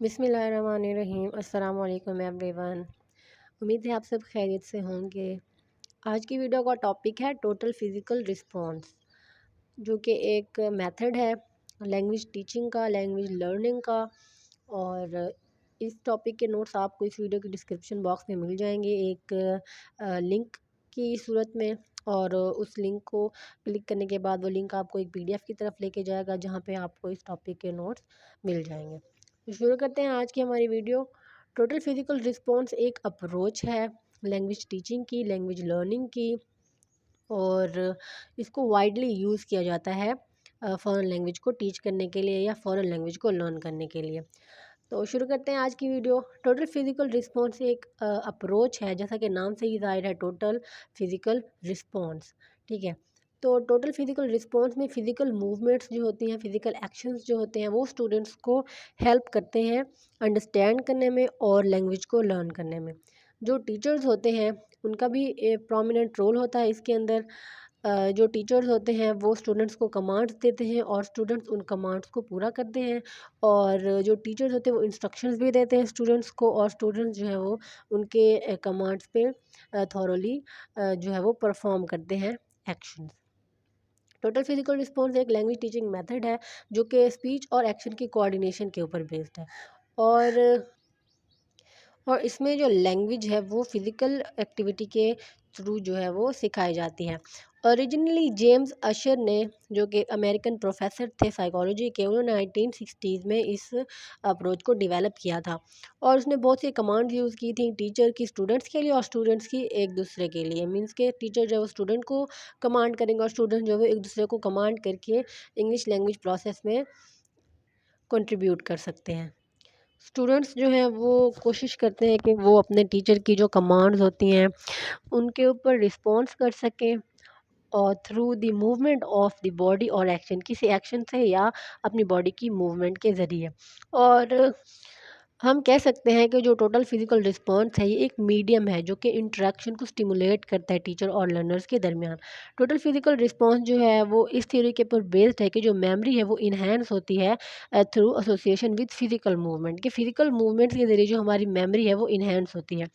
बिस्मिल्लाहिर्रहमानिर्रहीम। अस्सलाम वालेकुम एवरीवन। उम्मीद है आप सब खैरियत से होंगे। आज की वीडियो का टॉपिक है टोटल फिज़िकल रिस्पॉन्स, जो कि एक मेथड है लैंग्वेज टीचिंग का, लैंग्वेज लर्निंग का। और इस टॉपिक के नोट्स आपको इस वीडियो के डिस्क्रिप्शन बॉक्स में मिल जाएंगे एक लिंक की सूरत में। और उस लिंक को क्लिक करने के बाद वो लिंक आपको एक पीडीएफ की तरफ लेके जाएगा, जहाँ पे आपको इस टॉपिक के नोट्स मिल जाएंगे। तो शुरू करते हैं आज की हमारी वीडियो। टोटल फिज़िकल रिस्पॉन्स एक अप्रोच है लैंग्वेज टीचिंग की, लैंग्वेज लर्निंग की। और इसको वाइडली यूज़ किया जाता है फ़ॉरेन लैंग्वेज को टीच करने के लिए या फ़ॉरेन लैंग्वेज को लर्न करने के लिए। तो शुरू करते हैं आज की वीडियो। टोटल फिज़िकल रिस्पॉन्स एक अप्रोच है, जैसा कि नाम से ही ज़ाहिर है, टोटल फिज़िकल रिस्पॉन्स। ठीक है। तो टोटल फिज़िकल रिस्पॉन्स में फ़िज़िकल मूवमेंट्स जो होती हैं, फ़िज़िकल एक्शंस जो होते हैं, वो स्टूडेंट्स को हेल्प करते हैं अंडरस्टैंड करने में और लैंग्वेज को लर्न करने में। जो टीचर्स होते हैं उनका भी एक प्रोमिनेंट रोल होता है इसके अंदर। जो टीचर्स होते हैं वो स्टूडेंट्स को कमांड्स देते हैं और स्टूडेंट्स उन कमांड्स को पूरा करते हैं। और जो टीचर्स होते हैं वो इंस्ट्रक्शंस भी देते हैं स्टूडेंट्स को, और स्टूडेंट्स जो है वो उनके कमांड्स पे थॉरोली जो है वो परफॉर्म करते हैं एक्शंस। टोटल फिजिकल रिस्पॉन्स एक लैंग्वेज टीचिंग मेथड है जो कि स्पीच और एक्शन की कोऑर्डिनेशन के ऊपर बेस्ड है। और इसमें जो लैंग्वेज है वो फिज़िकल एक्टिविटी के थ्रू जो है वो सिखाई जाती है। ओरिजिनली जेम्स अशर ने, जो कि अमेरिकन प्रोफेसर थे साइकोलॉजी के, उन्होंने 1960s में इस अप्रोच को डेवलप किया था। और उसने बहुत सी कमांड यूज़ की थी, टीचर की स्टूडेंट्स के लिए और स्टूडेंट्स की एक दूसरे के लिए। मींस के टीचर जो है वो स्टूडेंट को कमांड करेंगे और स्टूडेंट जो है वो एक दूसरे को कमांड करके इंग्लिश लैंग्वेज प्रोसेस में कंट्रीब्यूट कर सकते हैं। स्टूडेंट्स जो हैं वो कोशिश करते हैं कि वो अपने टीचर की जो कमांड्स होती हैं उनके ऊपर रिस्पॉन्स कर सकें, और through the movement of the body और एक्शन, किसी एक्शन से या अपनी बॉडी की मूवमेंट के ज़रिए। और हम कह सकते हैं कि जो टोटल फिजिकल रिस्पॉन्स है ये एक मीडियम है जो कि इंटरेक्शन को स्टिमुलेट करता है टीचर और लर्नर्स के दरमियान। टोटल फिजिकल रिस्पॉन्स जो है वो इस थ्योरी के ऊपर बेस्ड है कि जो मेमोरी है वो इन्हेंस होती है through association with physical movement, कि फिजिकल मूवमेंट्स के ज़रिए जो हमारी मेमोरी है वो इन्हेंस होती है।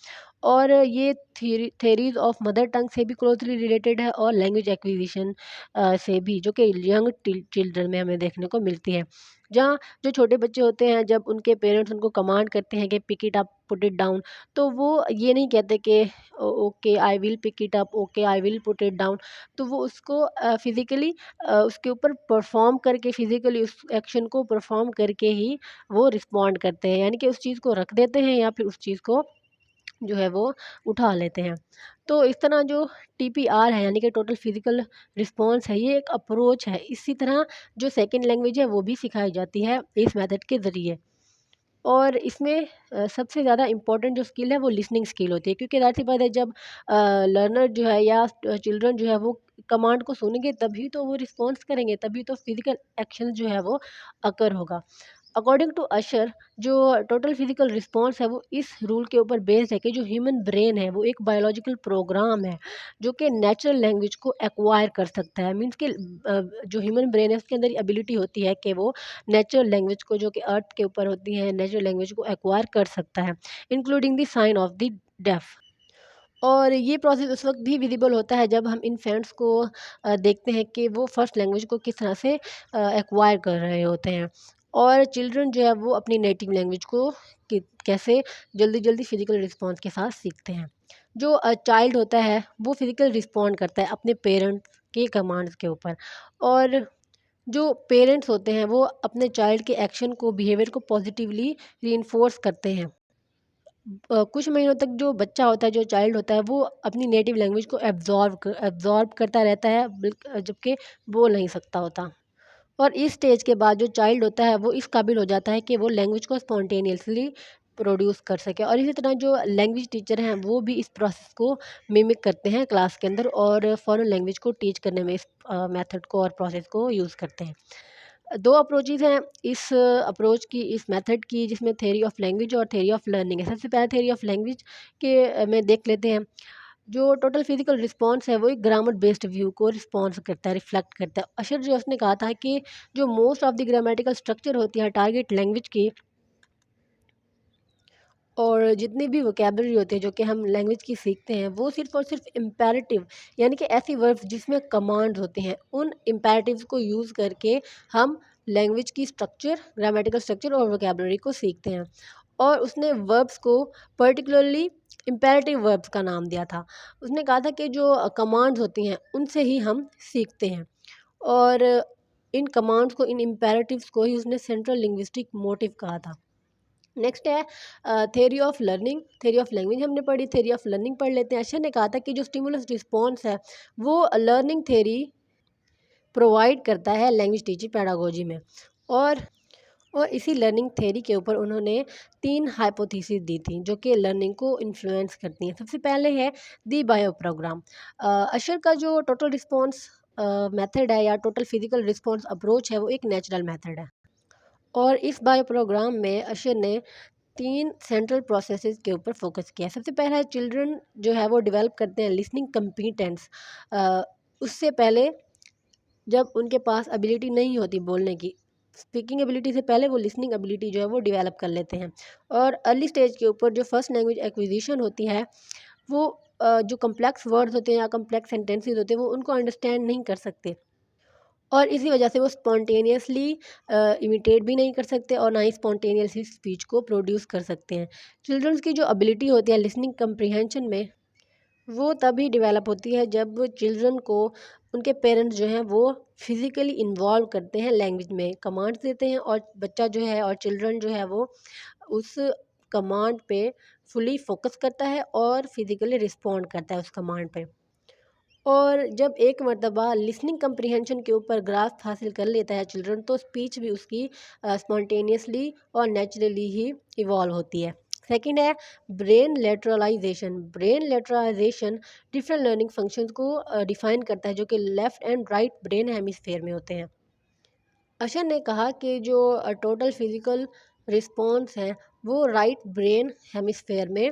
और ये थेरीज ऑफ मदर टंग से भी क्लोजली रिलेटेड है और लैंग्वेज एक्विजिशन से भी, जो कि यंग चिल्ड्रन में हमें देखने को मिलती है। जहाँ जो छोटे बच्चे होते हैं, जब उनके पेरेंट्स उनको कमांड करते हैं कि pick it up, put it down, तो वो ये नहीं कहते कि okay I will pick it up, okay I will put it down. तो वो उसको फिज़िकली उसके ऊपर परफॉर्म करके, फिज़िकली उस एक्शन को परफॉर्म करके ही वो रिस्पॉन्ड करते हैं, यानी कि उस चीज़ को रख देते हैं या फिर उस चीज़ को जो है वो उठा लेते हैं। तो इस तरह जो टीपीआर है, यानी कि टोटल फिजिकल रिस्पॉन्स है, ये एक अप्रोच है। इसी तरह जो सेकंड लैंग्वेज है वो भी सिखाई जाती है इस मेथड के ज़रिए। और इसमें सबसे ज़्यादा इम्पोर्टेंट जो स्किल है वो लिसनिंग स्किल होती है, क्योंकि ज़ाहिर सी बात है, जब लर्नर जो है या चिल्ड्रन जो है वो कमांड को सुनेंगे तभी तो वो रिस्पॉन्स करेंगे, तभी तो फिजिकल एक्शन जो है वो अकर होगा। अकॉर्डिंग टू अशर, जो टोटल फिजिकल रिस्पॉन्स है वो इस रूल के ऊपर बेस्ड है कि जो ह्यूमन ब्रेन है वो एक बायोलॉजिकल प्रोग्राम है जो कि नेचुरल लैंग्वेज को एक्वायर कर सकता है। मीन्स कि जो ह्यूमन ब्रेन है उसके अंदर एबिलिटी होती है कि वो नेचुरल लैंग्वेज को, जो कि अर्थ के ऊपर होती है, नेचुरल लैंग्वेज को एक्वायर कर सकता है, including the sign of the deaf. और ये प्रोसेस उस वक्त भी विजिबल होता है जब हम इन्फेंट्स को देखते हैं कि वो फर्स्ट लैंग्वेज को किस तरह से एक्वायर कर रहे होते हैं। और चिल्ड्रन जो है वो अपनी नेटिव लैंग्वेज को कैसे जल्दी जल्दी फिजिकल रिस्पॉन्स के साथ सीखते हैं। जो चाइल्ड होता है वो फिजिकल रिस्पॉन्ड करता है अपने पेरेंट्स के कमांड्स के ऊपर। और जो पेरेंट्स होते हैं वो अपने चाइल्ड के एक्शन को, बिहेवियर को पॉजिटिवली रीइंफोर्स करते हैं। कुछ महीनों तक जो बच्चा होता है, जो चाइल्ड होता है, वो अपनी नेटिव लैंग्वेज को एब्ज़ॉर्ब करता रहता है, जबकि बोल नहीं सकता होता। और इस स्टेज के बाद जो चाइल्ड होता है वो इस काबिल हो जाता है कि वो लैंग्वेज को स्पॉन्टेनियसली प्रोड्यूस कर सके। और इसी तरह जो लैंग्वेज टीचर हैं वो भी इस प्रोसेस को मिमिक करते हैं क्लास के अंदर, और फॉरेन लैंग्वेज को टीच करने में इस मेथड को और प्रोसेस को यूज़ करते हैं। दो अप्रोचेज़ हैं इस अप्रोच की, इस मेथड की, जिसमें थ्योरी ऑफ लैंग्वेज और थ्योरी ऑफ लर्निंग है। सबसे पहले थ्योरी ऑफ लैंग्वेज के में देख लेते हैं। जो टोटल फिजिकल रिस्पॉन्स है वो एक ग्रामर बेस्ड व्यू को रिस्पॉन्स करता है, रिफ्लेक्ट करता है। अशर जो उसने कहा था कि जो most of the grammatical structure होती है टारगेट लैंग्वेज की, और जितनी भी वोकेबलरी होती है जो कि हम लैंग्वेज की सीखते हैं, वो सिर्फ़ और सिर्फ़ इम्पेरेटिव यानी कि ऐसी वर्ब्स जिसमें कमांड्स होते हैं, उन इम्पेरेटिव्स को यूज़ करके हम लैंग्वेज की स्ट्रक्चर, ग्रामेटिकल स्ट्रक्चर और वोकेबलरी को सीखते हैं। और उसने वर्ब्स को पर्टिकुलरली इम्पेरेटिव वर्ब्स का नाम दिया था। उसने कहा था कि जो कमांड्स होती हैं, उनसे ही हम सीखते हैं। और इन कमांड्स को, इन इम्पेरेटिव्स को ही उसने सेंट्रल लिंग्विस्टिक मोटिव कहा था। नेक्स्ट है theory of learning. Theory of language हमने पढ़ी, थ्योरी ऑफ लर्निंग पढ़ लेते हैं। अशर ने कहा था कि जो स्टिमुलस रिस्पॉन्स है वो लर्निंग थ्योरी प्रोवाइड करता है लैंग्वेज टीचिंग पैडागोजी में। और इसी लर्निंग थ्योरी के ऊपर उन्होंने 3 हाइपोथेसिस दी थी जो कि लर्निंग को इन्फ्लुएंस करती हैं। सबसे पहले है दी बायो प्रोग्राम। अशर का जो टोटल रिस्पॉन्स मेथड है या टोटल फिजिकल रिस्पॉन्स अप्रोच है, वो एक नेचुरल मेथड है। और इस बायो प्रोग्राम में अशर ने 3 सेंट्रल प्रोसेसेस के ऊपर फोकस किया है। सबसे पहला है चिल्ड्रन जो है वो डेवलप करते हैं लिसनिंग कंपिटेंस। उससे पहले जब उनके पास एबिलिटी नहीं होती बोलने की, स्पीकिंग एबिलिटी से पहले वो लिसनिंग एबिलिटी जो है वो डेवलप कर लेते हैं। और अर्ली स्टेज के ऊपर जो फर्स्ट लैंग्वेज एक्विजिशन होती है, वो जो कम्प्लेक्स वर्ड्स होते हैं या कम्प्लेक्स सेंटेंसेस होते हैं, वो उनको अंडरस्टैंड नहीं कर सकते। और इसी वजह से वो स्पॉन्टेनियसली इमिटेट भी नहीं कर सकते और ना ही स्पॉन्टेनियसली स्पीच को प्रोड्यूस कर सकते हैं। चिल्ड्रंस की जो एबिलिटी होती है लिसनिंग कम्प्रीहेंशन में, वो तभी डेवलप होती है जब चिल्ड्रन को उनके पेरेंट्स जो हैं वो फिज़िकली इन्वॉल्व करते हैं, लैंग्वेज में कमांड्स देते हैं और बच्चा जो है और चिल्ड्रन जो है वो उस कमांड पे फुली फोकस करता है और फिज़िकली रिस्पॉन्ड करता है उस कमांड पे। और जब एक मर्तबा लिसनिंग कम्प्रीहेंशन के ऊपर ग्रास्प हासिल कर लेता है चिल्ड्रन, तो स्पीच भी उसकी स्पॉन्टेनियसली और नेचुरली ही इवॉल्व होती है। सेकंड है brain lateralisation. Brain lateralisation different learning functions को डिफाइन करता है जो कि left and right brain hemisphere में होते हैं। अशर ने कहा कि जो टोटल फिजिकल रिस्पॉन्स हैं वो राइट ब्रेन हेमिस्फेयर में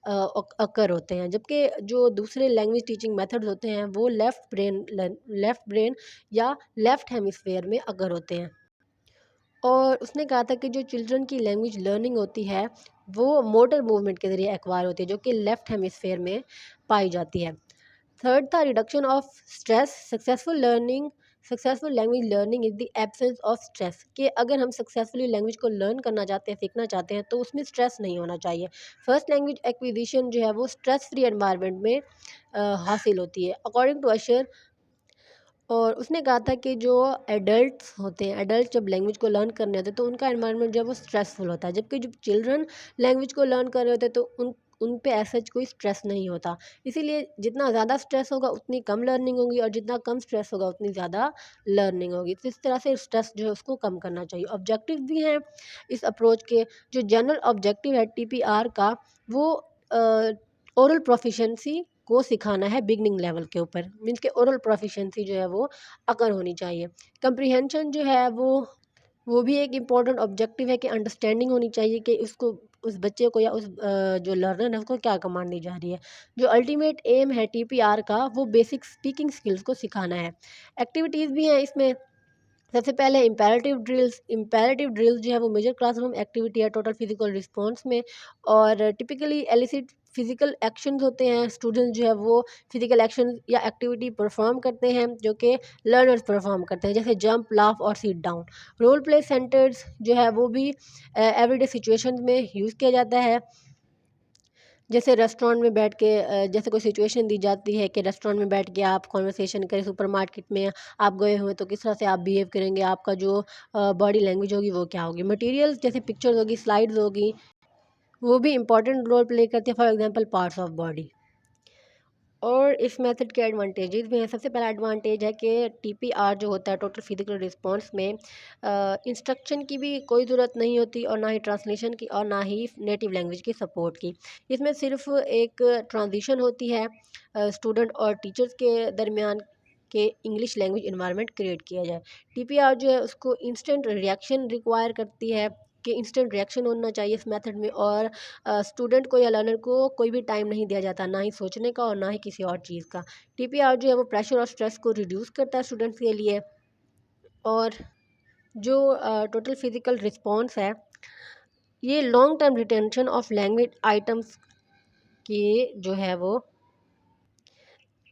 अकर होते हैं, जबकि जो दूसरे लैंग्वेज टीचिंग मेथड्स होते हैं वो लेफ़्ट ब्रेन या लेफ़्ट हेमिस्फेयर में अकर होते हैं। और उसने कहा था कि जो चिल्ड्रन की लैंग्वेज लर्निंग होती है वो मोटर मूवमेंट के ज़रिए एक्वायर होती है जो कि लेफ़्ट हेमिस्फेयर में पाई जाती है। थर्ड था reduction of stress. Successful language learning is the absence of stress. कि अगर हम सक्सेसफुली लैंग्वेज को लर्न करना चाहते हैं, सीखना चाहते हैं, तो उसमें स्ट्रेस नहीं होना चाहिए। फर्स्ट लैंग्वेज एक्विजिशन जो है वो स्ट्रेस फ्री एनवायरनमेंट में हासिल होती है अकॉर्डिंग टू अशर। और उसने कहा था कि जो एडल्ट्स होते हैं, एडल्ट जब लैंग्वेज को लर्न करने होते हैं तो उनका एनवायरनमेंट जो है वो स्ट्रेसफुल होता है, जबकि जब चिल्ड्रन लैंग्वेज को लर्न कर रहे होते हैं तो उन पे ऐसा कोई स्ट्रेस नहीं होता। इसीलिए जितना ज़्यादा स्ट्रेस होगा उतनी कम लर्निंग होगी और जितना कम स्ट्रेस होगा उतनी ज़्यादा लर्निंग होगी। तो इस तरह से स्ट्रेस जो है उसको कम करना चाहिए। ऑब्जेक्टिव भी हैं इस अप्रोच के। जो जनरल ऑब्जेक्टिव है टीपीआर का, वो ओरल प्रोफिशिएंसी को सिखाना है बिगनिंग लेवल के ऊपर। मीन्स के ओरल प्रोफिशिएंसी जो है वो अकर होनी चाहिए। कंप्रीहेंशन जो है वो भी एक इम्पॉर्टेंट ऑब्जेक्टिव है कि अंडरस्टैंडिंग होनी चाहिए कि उसको, उस बच्चे को या उस जो लर्नर है उसको क्या कमांड दी जा रही है। जो अल्टीमेट एम है टीपीआर का वो बेसिक स्पीकिंग स्किल्स को सिखाना है। एक्टिविटीज़ भी हैं इसमें। सबसे पहले इम्पेरेटिव ड्रिल्स जो है वो मेजर क्लासरूम एक्टिविटी है टोटल फिजिकल रिस्पॉन्स में। और टिपिकली एलिसिट फिजिकल एक्शंस होते हैं। स्टूडेंट्स जो है वो फिजिकल एक्शन या एक्टिविटी परफॉर्म करते हैं जो कि लर्नर्स परफॉर्म करते हैं, जैसे जंप, लाफ और seat down. Role play centres जो है वो भी एवरीडे सिचुएशंस में यूज़ किया जाता है। जैसे रेस्टोरेंट में बैठ के जैसे कोई सिचुएशन दी जाती है कि रेस्टोरेंट में बैठ के आप कॉन्वर्सेशन करें, सुपरमार्केट में आप गए हुए तो किस तरह से आप बिहेव करेंगे, आपका जो बॉडी लैंग्वेज होगी वो क्या होगी। मटेरियल्स जैसे पिक्चर्स होगी, स्लाइड्स होगी, वो भी इंपॉर्टेंट रोल प्ले करते हैं। For example parts of body. और इस मेथड के एडवांटेजेस भी हैं। सबसे पहला एडवांटेज है कि टीपीआर जो होता है टोटल फिजिकल रिस्पॉन्स में इंस्ट्रक्शन की भी कोई ज़रूरत नहीं होती और ना ही ट्रांसलेशन की और ना ही नेटिव लैंग्वेज की सपोर्ट की। इसमें सिर्फ एक ट्रांजिशन होती है स्टूडेंट और टीचर्स के दरमियान के इंग्लिश लैंग्वेज इन्वायरमेंट क्रिएट किया जाए। टीपीआर जो है उसको इंस्टेंट रिएक्शन रिक्वायर करती है कि इंस्टेंट रिएक्शन होना चाहिए इस मेथड में। और स्टूडेंट को या लर्नर को कोई भी टाइम नहीं दिया जाता, ना ही सोचने का और ना ही किसी और चीज़ का। टीपीआर जो है वो प्रेशर और स्ट्रेस को रिड्यूस करता है स्टूडेंट्स के लिए। और जो टोटल फिजिकल रिस्पॉन्स है ये long term retention of language items के जो है वो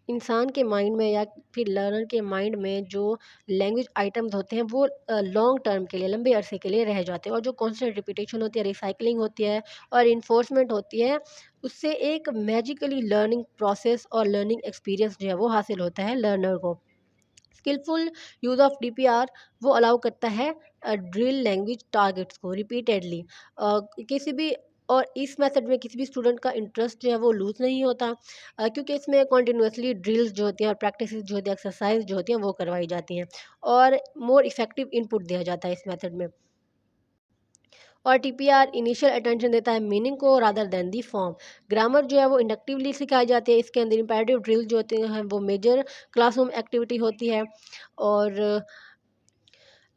इंसान के माइंड में या फिर लर्नर के माइंड में जो लैंग्वेज आइटम्स होते हैं वो लॉन्ग टर्म के लिए, लंबे अरसे के लिए रह जाते हैं। और जो कॉन्स्टेंट रिपीटेशन होती है, रिसाइकलिंग होती है और इन्फोर्समेंट होती है, उससे एक मैजिकली लर्निंग प्रोसेस और लर्निंग एक्सपीरियंस जो है वो हासिल होता है लर्नर को। स्किलफुल यूज़ ऑफ डीपीआर वो अलाउ करता है ड्रिल लैंग्वेज टारगेट्स को रिपीटेडली किसी भी। और इस मेथड में किसी भी स्टूडेंट का इंटरेस्ट जो है वो लूज़ नहीं होता, क्योंकि इसमें कॉन्टिन्यूसली ड्रिल्स जो होती हैं और प्रैक्टिस जो होती है, एक्सरसाइज जो होती हैं वो करवाई जाती हैं और मोर इफेक्टिव इनपुट दिया जाता है इस मेथड में। और टीपीआर इनिशियल अटेंशन देता है मीनिंग को rather than the form. Grammar जो है वो इंडक्टिवली सिखाई जाती है, इसके अंदर इंपैरेटिव ड्रिल जो होते हैं वो मेजर क्लासरूम एक्टिविटी होती है। और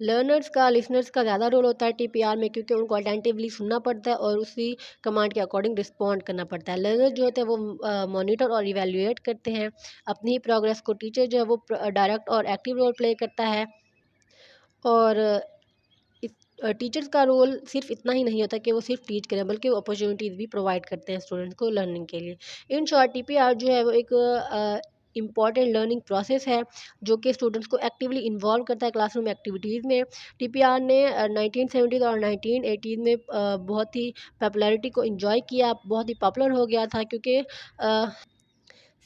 लर्नर्स का, लिसनर्स का ज़्यादा रोल होता है टीपीआर में, क्योंकि उनको अटेंटिवली सुनना पड़ता है और उसी कमांड के अकॉर्डिंग रिस्पॉन्ड करना पड़ता है। लर्नर जो होते हैं वो मॉनिटर और इवेल्युएट करते हैं अपनी ही प्रोग्रेस को। टीचर जो है वो डायरेक्ट और एक्टिव रोल प्ले करता है। और टीचर्स का रोल सिर्फ इतना ही नहीं होता कि वो सिर्फ टीच करें, बल्कि वो अपॉर्चुनिटीज़ भी प्रोवाइड करते हैं स्टूडेंट्स को लर्निंग के लिए। इन शॉर्ट टीपीआर जो है वो एक इम्पॉर्टेंट लर्निंग प्रोसेस है जो कि स्टूडेंट्स को एक्टिवली इन्वॉल्व करता है क्लासरूम एक्टिविटीज़ में। टीपीआर ने 1970s और 1980s में बहुत ही पॉपुलैरिटी को इंजॉय किया, बहुत ही पॉपुलर हो गया था, क्योंकि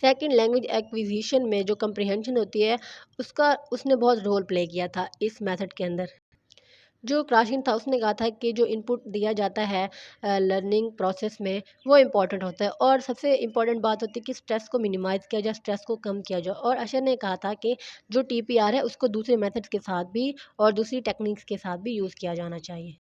सेकंड लैंग्वेज एक्विजिशन में जो कंप्रिहेंशन होती है उसका उसने बहुत रोल प्ले किया था इस मेथड के अंदर। जो क्राशिन था उसने कहा था कि जो इनपुट दिया जाता है लर्निंग प्रोसेस में वो इम्पॉर्टेंट होता है, और सबसे इम्पॉर्टेंट बात होती है कि स्ट्रेस को मिनिमाइज़ किया जाए, स्ट्रेस को कम किया जाए। और अशर ने कहा था कि जो टीपीआर है उसको दूसरे मेथड्स के साथ भी और दूसरी टेक्निक्स के साथ भी यूज़ किया जाना चाहिए।